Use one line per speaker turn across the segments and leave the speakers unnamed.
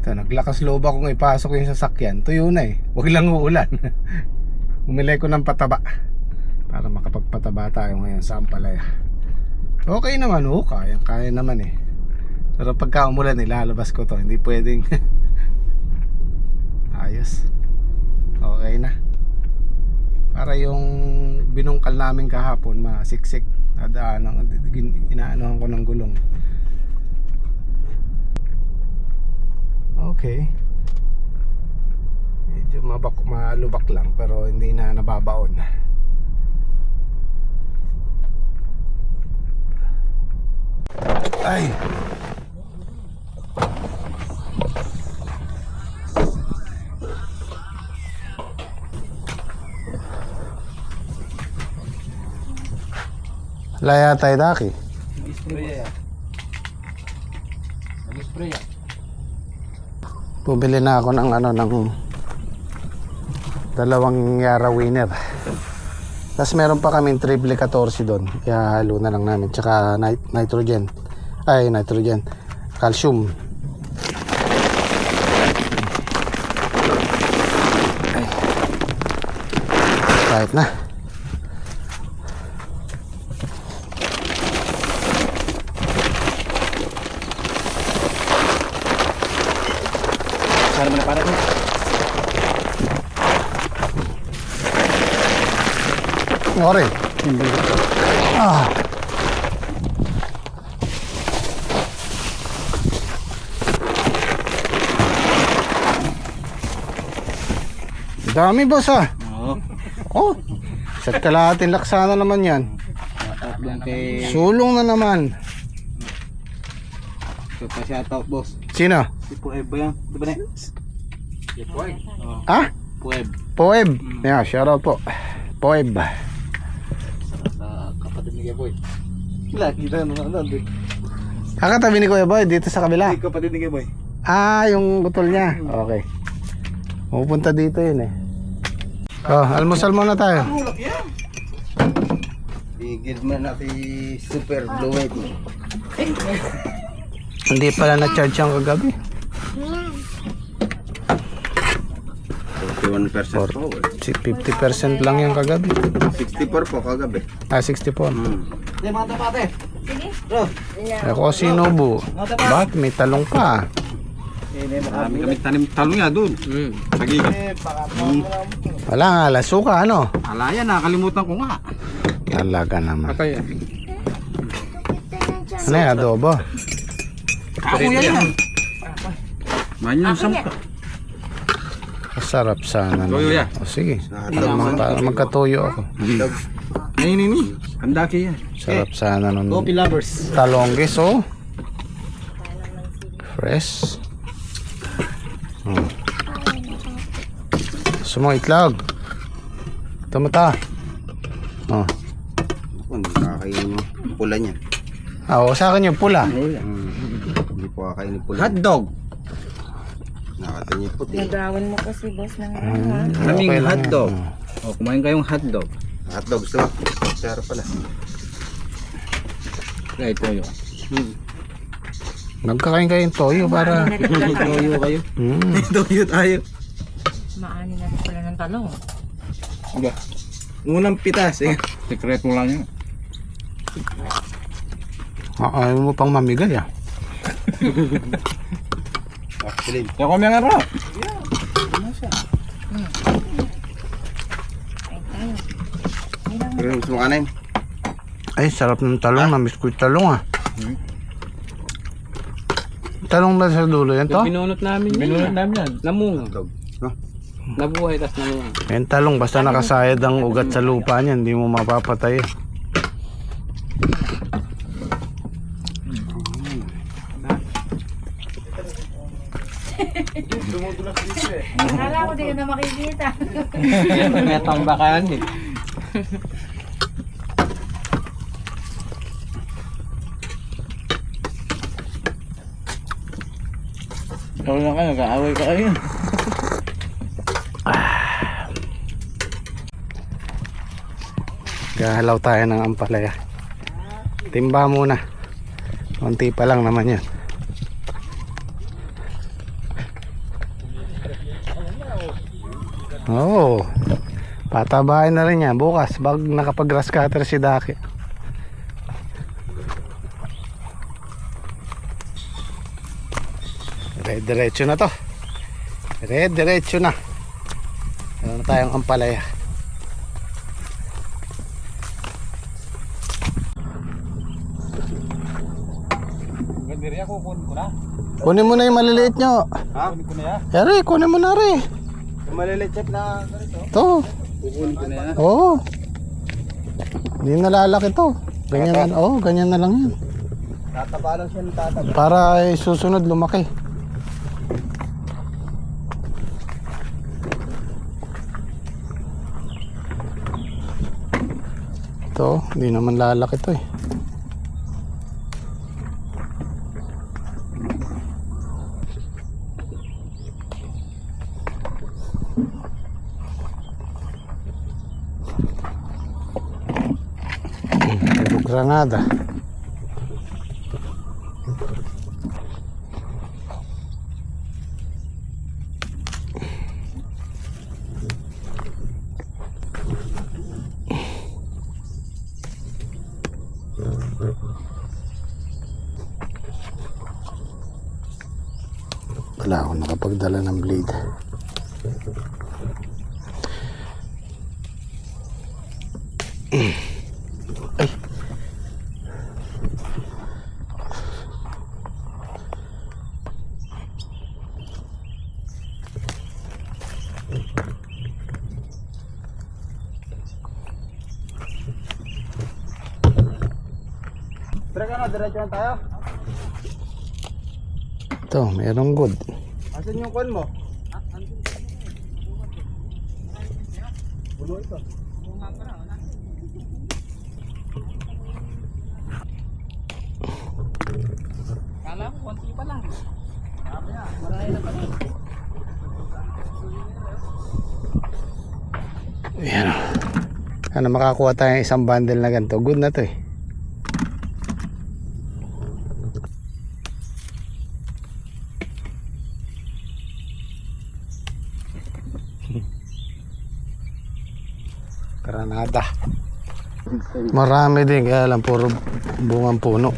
Ito, naglakas loob akong ipasok yung sasakyan. Tuyo na eh. Huwag lang uulan. Bumili ko ng pataba para makapagpataba tayo ngayon sa Ampalaya. Okay naman, kaya naman eh. Pero pagka umulan, ilalabas ko to. Hindi pwedeng ayos. Okay na. Para yung binungkal namin kahapon masiksik. Inaanohan ko ng gulong. Okay. Medyo malubak lang pero hindi na nababaon. Ay. Laya tayo daki. Bumili na ako ng ng dalawang Yara Winner. Tapos meron pa kaming triple 14 doon. Ihalo na lang namin. Tsaka nitrogen. Calcium. Ay. Kahit na.
Sana mo na para ko.
Ore. Dami boss
Oo.
Oh. Isa't kalahating laksana naman yan.
Tatlong kay...
Sulong na naman.
So, pa-shoutout boss.
Sino?
Si Pueb ba yan? Di ba na? Si Pueb.
Ah?
Pueb.
Poeb. Yeah, shout out po. Poeb.
Sa kapatid ni Boy. Lagi na nanonood.
Kakatabi ni Kuya Boy dito sa kabila.
Ay, kapatid ni Boy.
Ah, yung butol niya. Okay. Pupunta dito yun eh. Oh, almusal muna tayo.
Ulak yan.
Bigil mo na si Super Bluet.
Hindi pala na-charge ang kagabi.
41% po.
50% lang yung kagabi.
64 po kagabi.
Ah, 64.
Hindi, mga tapate. Sige. Bro.
Ako sinubo. Bakit may talong pa?
Marami kami tanim talong nga doon. Sagigan.
Wala nga, lasuka ano?
Alaya, nakalimutan ko nga.
Talaga naman.
Kaya.
Ano yung adobo?
Ako yan. Manyong sampa.
Masarap sana.
Toyo yan.
O sige.
Hotdog.
Para magkatuyo ako.
Hotdog.
Ini. Andaki yan.
Sarap sana nun.
Coffee lovers.
Talonggis oh. Fresh. Sumo itlog. Tumata. Oh.
Kung kakainin mo, pula niya.
Oo, sa akin yung pula.
Hindi po kakainin pula.
Hotdog.
Nakatin niya puti.
Nagawan mo kasi boss ng
Kaming
Okay lang
hotdog.
yan.
O, kumain kayong hotdog.
Hotdog gusto mo? Sarap pala.
Kaya ito yun.
Nagkakain kayong toyo para...
Toyo kayo. Toyo tayo.
Maani na rin pala ng talong.
Aba. Unang pitas eh. Sekreto lang yun.
Ayaw mo pang mamigay ah.
Actually,
Kaya kami nga raw.
pero gusto mo kanin?
Ay, sarap ng talong. Namiss ko yung talong ah. Talong ba sa dulo yan to?
Binunot namin yan. Binunot namin yan. Namunga.
Hotdog. No?
Nabuhay tas namunga.
Yung talong, basta nakasayad ang ugat sa lupa niyan, hindi mo mapapatay.
Akala ko di ka na makikita.
May tambakan eh. Ikaw lang kayo, kaaway ka kayo.
Gahalaw tayo ng ampalaya. Timba muna. Konti pa lang naman yan. Oo. Patabahin na rin yan bukas bag nakapag grass cutter si Daki. Diretso na to. Diretso na. Meron na tayong ampalaya.
Gandiri ako, kunin ko na.
Kunin mo na yung maliliit nyo.
Ha?
Kunin ko na yan.
Eri, kunin mo na rin.
Yung maliliit check na ganito.
To.
Kukunin ko na yan.
Oo. Hindi nalalaki to. Ganyan na, ganyan na lang yan.
Tataba lang siya ng tataba.
Para ay susunod lumaki. Ito, hindi naman lalaki to eh. Granada. Wala akong nakapagdala ng blade. Ay.
Tara ka na, diretso na tayo.
Ito, merong good.
Asan yung kwan mo? Bulo ito.
Kala ko, konti pa lang. Marami na pala.
Ayan. Sana makakuha tayo ng isang bundle na ganito. Good na to eh. Granada. Marami din kaya lang puro bungang puno.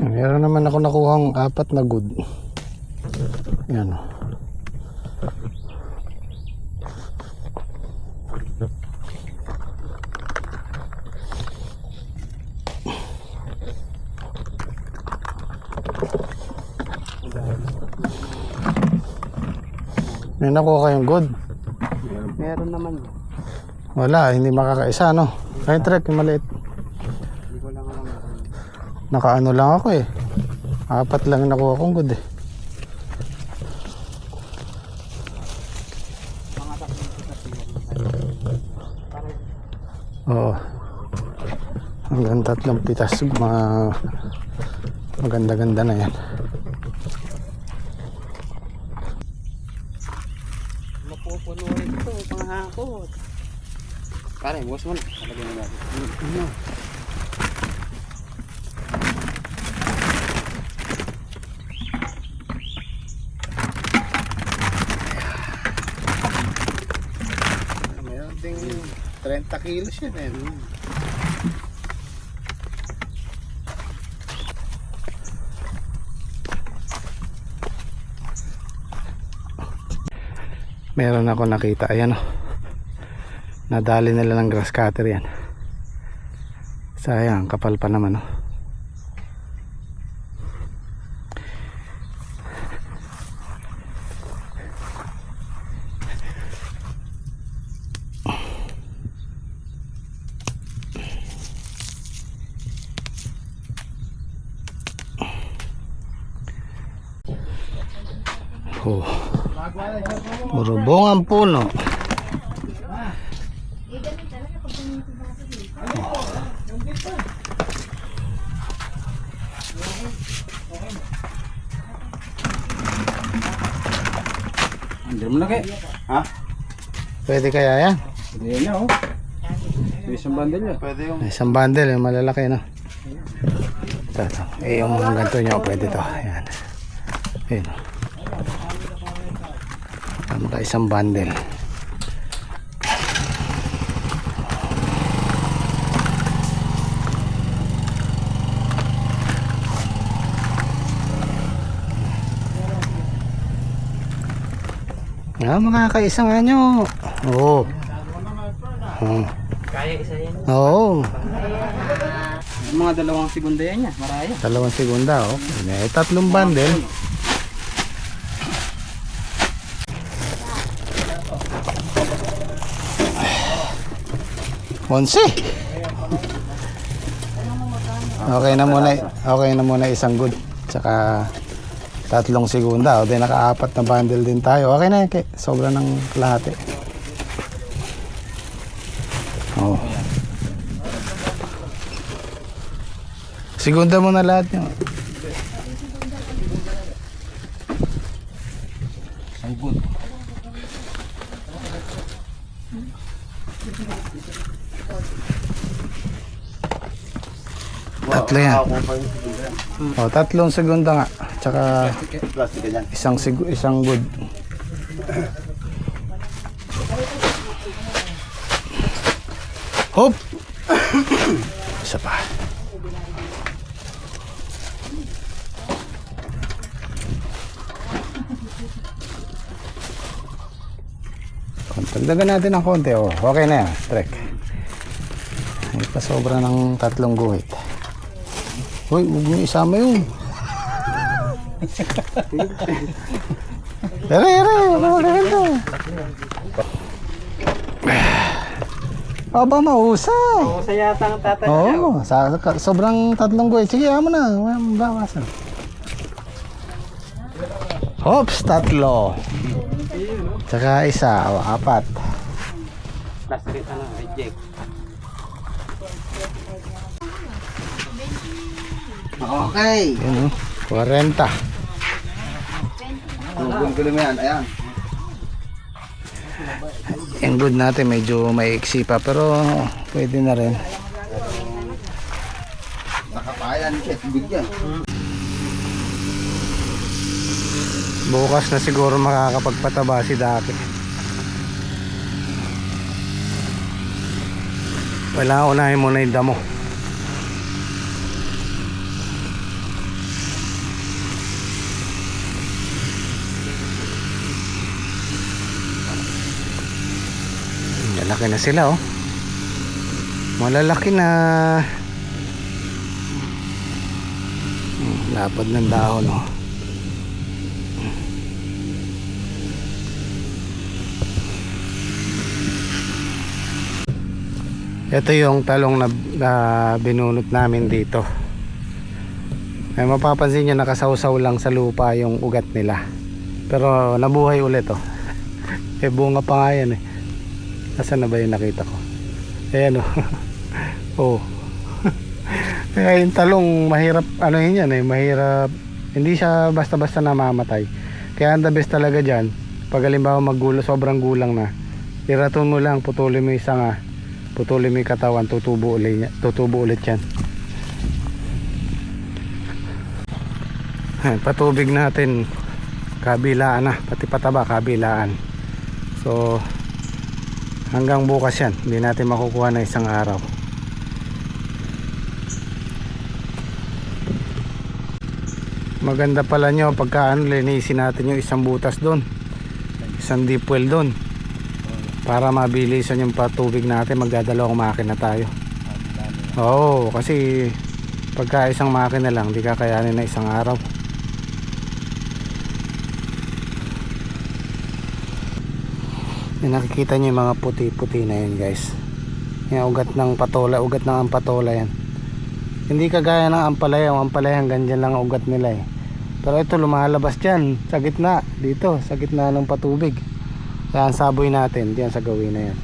Meron naman ako nakuhang 4 na good. Yan. May nakuha kayong good?
Meron naman.
Wala, hindi makakaisa no. Kaya trek, yung maliit.
Hindi ko lang alam.
Nakaano lang ako eh. 4 lang nakuha kong good eh. Oo. Hanggang 3 pitas. Maganda-ganda na yan.
Mapupuno rin ito, panghakot. Pare, bukas mo na. Talagyan na natin. Ano?
Meron ding 30 kilos yun eh. Meron ako nakita, ayan o. Nadali nila ng grass cutter yan. Sayang, kapal pa naman o. Oh. Burubong ang puno.
Hindi mo laki. Ha?
Pwede kaya yan?
Hindi na oh. May isang bundle yun. Pwede yung...
Isang bundle, yung malalaki, no? Ito. Eh, yung ganito nyo, pwede to. Ayan. Ayan. Tama ka isang bundle. Makakaisa nga nyo. Oo.
Kaya isa yan.
Oo.
Yung mga 2 segunda yan niya, maraya.
2 segunda, oh. May 3 bundle. Onsi. Okay na muna isang good. Tsaka 3 segunda. O, di naka-4 na bundle din tayo. Okay na yan, sobra ng kalahati. Oh. Segunda mo na lahat nyo.
Isang good.
Tatlo yan. O, 3 segunda nga. Tsaka
Plastic yan.
isang good. Hop! Isa pa. Dagdagan natin ng konti. Oh. Okay na yan. Trek. Ay pa sobra ng 3 guhit. Uy, huwag mo isama yun. Ere. Aba, mahusay.
Sa yata ang tatay.
Oo, sobrang 3 guhit. Sige, amo na. Bawasan. Hops, 3. Tsaka isa, 4.
Plastic reject.
Okay.
Yun, 40.
Gulo mo yan. Ayan.
Yung good natin medyo may iksi pa pero pwede na rin.
Nakapayan. Good yan.
Bukas na siguro makakapagpataba si Daki. Wala, unahin mo na yung damo. Malalaki na sila, oh. Malalaki na. Lapad ng dahon, oh. Ito yung talong na binunot namin dito. Ay mapapansin nyo nakasawsaw lang sa lupa yung ugat nila. Pero nabuhay ulit, oh. Eh bunga pa nga yan eh. Nasaan na ba yung nakita ko? Ayan, oh. Oh. Kaya yung talong mahirap ano yun yan eh. Mahirap. Hindi siya basta-basta namamatay. Kaya ang the best talaga dyan. Pag halimbawa maggulo, sobrang gulang na. Iraton mo lang, putulin mo yung sanga. Putulin mo yung katawan, tutubo ulit yan. Patubig natin kabilaan na, pati pataba kabilaan. So hanggang bukas yan, hindi natin makukuha na isang araw. Maganda pala nyo pagka linisin natin yung isang butas doon, isang deep well doon, para mabilisan yung patubig natin. Magdadalawang makina tayo. Oo, kasi pagka isang makina lang di kakayanin na isang araw. Yung nakikita nyo yung mga puti-puti na yun, guys. Yung ugat ng patola, ugat ng ampatola yan. Hindi kagaya ng ampalaya. Ang ampalaya hanggang dyan lang ang ugat nila eh. Pero ito lumalabas dyan sa gitna, dito sa gitna ng patubig. Yan, saboy natin dyan sa gawin na yan.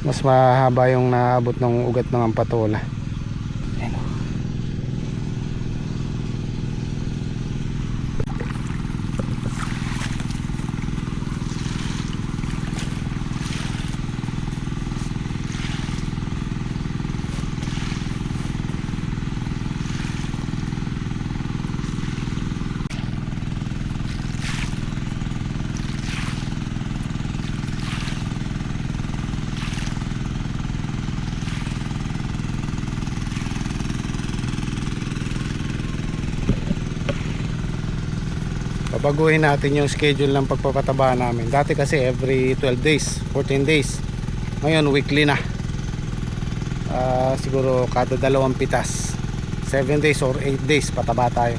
Mas mahaba yung naabot ng ugat ng ampatola. Ayan o. Babaguhin natin yung schedule ng pagpapataba namin. Dati kasi every 12 days, 14 days. Ngayon weekly na. Siguro kada 2 pitas. 7 days or 8 days pataba tayo.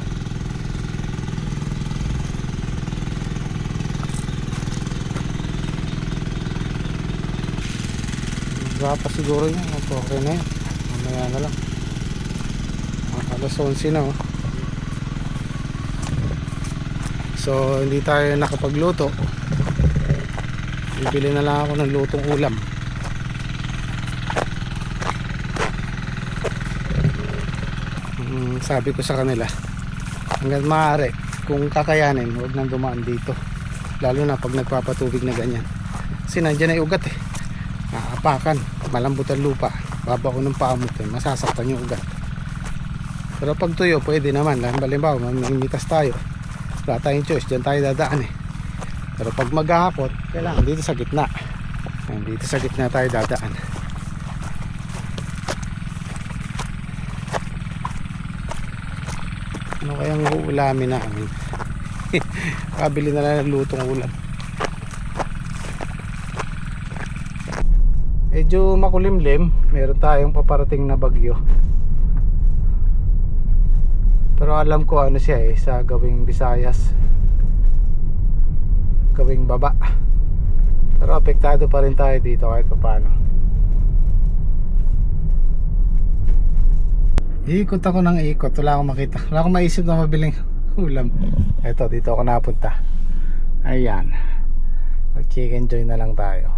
Drapa siguro yun. Okay na yun. Mamaya na lang. Alas 11 na oh. So hindi tayo nakapagluto. Bibili na lang ako ng lutong ulam. Sabi ko sa kanila, hanggang maaari kung kakayanin, huwag nang dumaan dito. Lalo na pag nagpapatubig na ganyan. Kasi nandiyan ay ugat eh. Naapakan, malambot ang lupa. Baba ko ng paamot eh, masasaktan yung ugat. Pero pag tuyo, pwede naman. Halimbawa, mamimitas tayo. Wala tayong choice, dyan tayo dadaan eh. Pero pag maghahapon, kailangan dito sa gitna. Dito sa gitna tayo dadaan. Ano kayang uulamin namin? Kabili na lang ng lutong ulam. Medyo makulimlim. Meron tayong paparating na bagyo. Pero alam ko ano siya eh, sa gawing Visayas, gawing baba. Pero apektado pa rin tayo dito kahit paano. Ikot ako ng ikot, wala akong makita. Wala akong maisip na mabiling ulam. Eto, dito ako napunta. Ayan, mag chicken joy na lang tayo.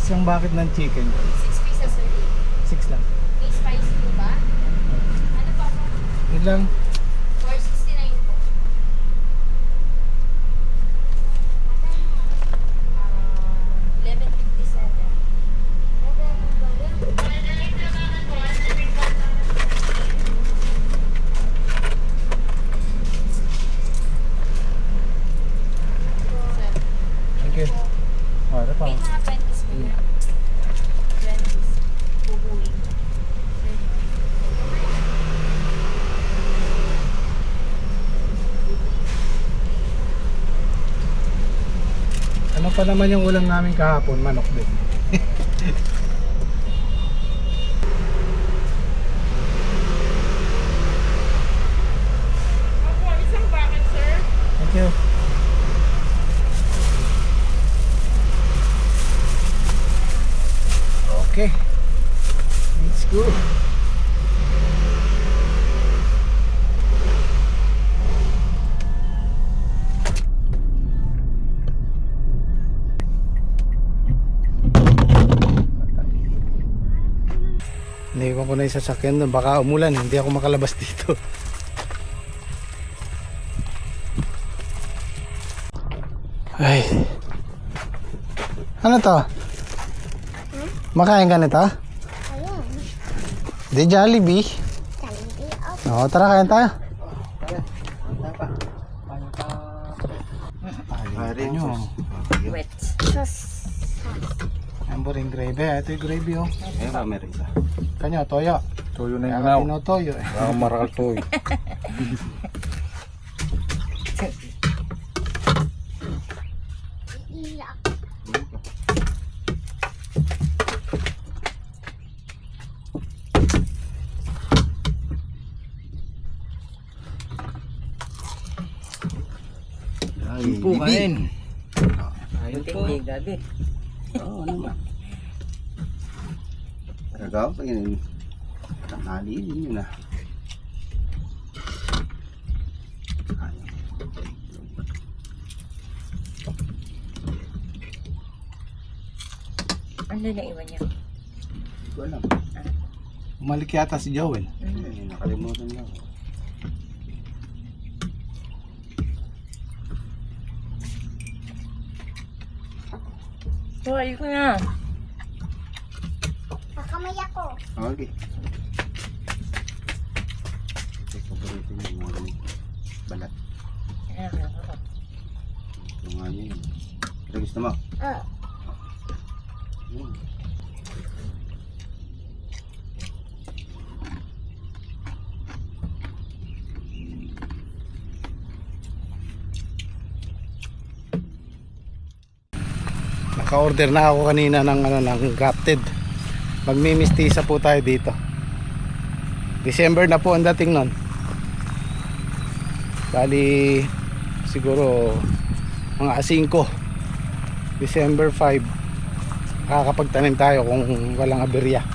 Yung bakit ng chicken?
6 pieces sir.
6 lang.
May spicy po ba? Ano pa po?
Yun lang.
469 po. 1157.
Thank you. Oh, ano pa?
May mga 20s po yan. 20s. Bubuin.
Ano pa naman yung ulam namin kahapon? Manok din. Thank you. Okay. Let's go. Naiwan ko na yung sasakyan doon. Baka umulan. Hindi ako makalabas dito. Ay. Ano to? Makain ka nito?
Ayun.
Di Jollibee.
Jollibee.
Oo, tara kain tayo.
Wet.
Amboring gravy. Ito yung gravy oh.
Eh, meron isa.
Kanyo, toyo.
Tuyo na
Kaya
yung
ka
ginaw.
tinotoyo eh.
Ang marakal tuyo.
Iiyak.
Ayun po, kain. Ayun.
Hindi, gabi.
Oo, ano ba? Tagaw, tingin. Tanghali din yun ah.
Ano na iwan niya?
Hindi ko alam.
Umalik yata si Joel.
Ay, nakalimutan niya.
So, ayun ko na.
Kakamay ako.
Okay. Ito, paborito niya, mga ganito. Balat. Ito nga niya yun. Ito gusto mo? Yun.
Naka-order na ako kanina ng grafted. Magmimistisa po tayo dito. December na po ang dating nun. Bali siguro mga 5 December 5 makakapagtanim tayo kung walang aberya.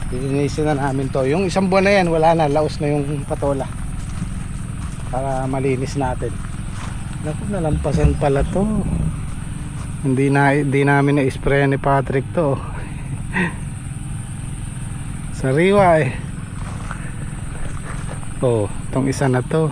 Lilinisin na namin to. Yung isang buwan na yan wala na, laos na yung patola para malinis natin. Naku, nalampasan pala to. Hindi namin na-spray ni Patrick to. Sariwa eh. Oh, tong isa na to.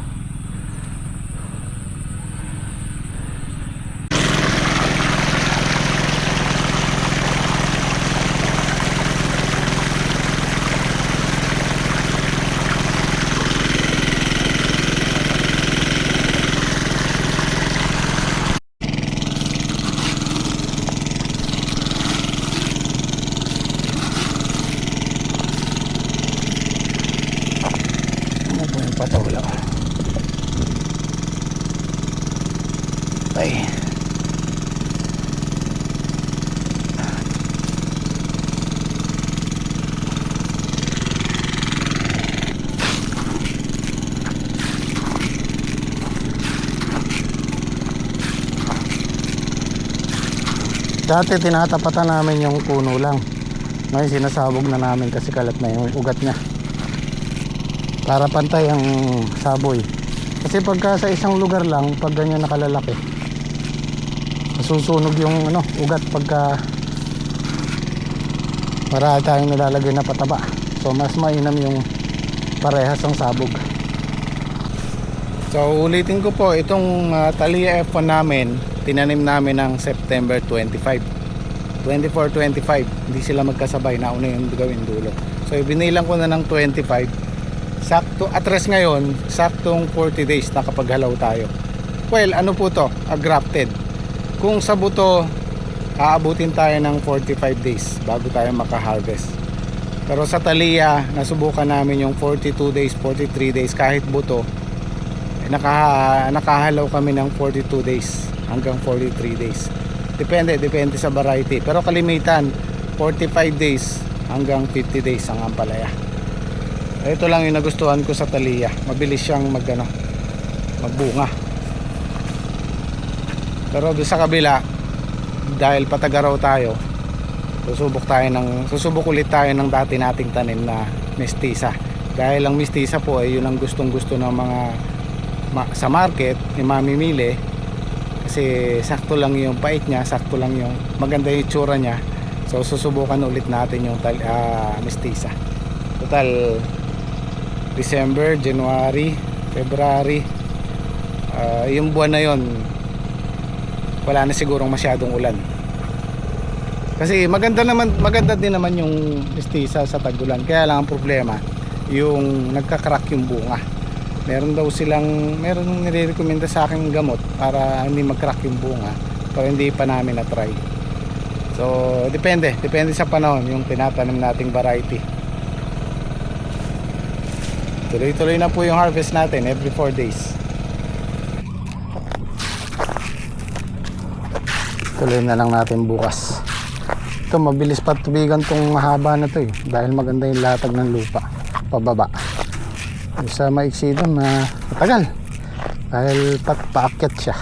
Ano po yung patola? Ay. Dati tinatapatan namin yung puno lang. Ngayon sinasabog na namin kasi kalat na yung ugat niya. Para pantay ang saboy. Kasi pagka sa isang lugar lang, pag ganyan nakalalaki, masusunog yung ugat pagka marami tayong nalalagay na pataba. So mas mainam yung parehas ang sabog. So ulitin ko po, itong Thalia F1 namin, tinanim namin ng September 24-25. Hindi sila magkasabay, nauna yung gawin dulo. So binilang ko na ng 25. Sakto, at rest ngayon, saktong 40 days nakapaghalaw tayo. Well, ano po to? Grafted. Kung sa buto, aabutin tayo ng 45 days bago tayo makaharvest. Pero sa Thalia, nasubukan namin yung 42 days, 43 days kahit buto. Nakahalaw kami ng 42 days hanggang 43 days. Depende sa variety. Pero kalimitan, 45 days hanggang 50 days ang ampalaya. Ito lang yung nagustuhan ko sa Thalia. Mabilis siyang magbunga. Pero doon sa kabila, dahil patagaraw tayo, susubok ulit tayo ng dati nating tanim na mestiza. Dahil ang mestiza po ay yun ang gustong-gusto ng mga sa market, yung mamimili. Kasi sakto lang yung pait niya, sakto lang yung maganda yung itsura niya. So susubukan ulit natin yung mestiza. Total December, January, February, yung buwan na yon wala na sigurong masyadong ulan. Kasi maganda din naman yung mestiza sa tag-ulan. Kaya lang ang problema, yung nagka-crack yung bunga. Meron nire-recommenda sa akin gamot para hindi mag-crack yung bunga, pero hindi pa namin na-try. So depende sa panahon yung tinatanim nating variety. Tuloy-tuloy na po yung harvest natin every 4 days. Tuloy na lang natin bukas. Ito mabilis patubigan tong mahaba na to dahil maganda yung latag ng lupa pababa. Sa maiksi doon na matagal dahil paakyat siya.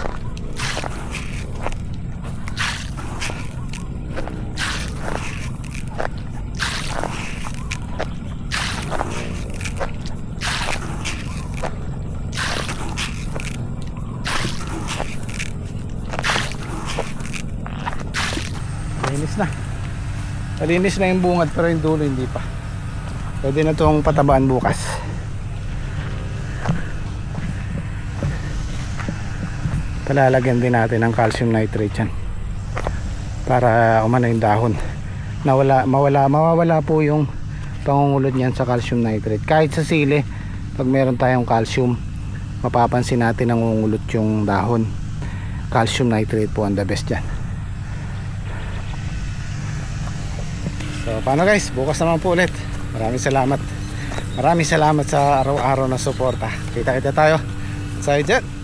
Malinis na yung bungad pero yung dulo hindi pa. Pwede na itong patabaan bukas. Palalagyan din natin ng calcium nitrate yan para umano yung dahon. Mawawala po yung pangungulod niyan sa calcium nitrate. Kahit sa sili, pag meron tayong calcium, mapapansin natin nangungulot yung dahon. Calcium nitrate po ang the best dyan. So paano guys, bukas naman po ulit. Maraming salamat sa araw-araw na suporta. Kita tayo sa dyan.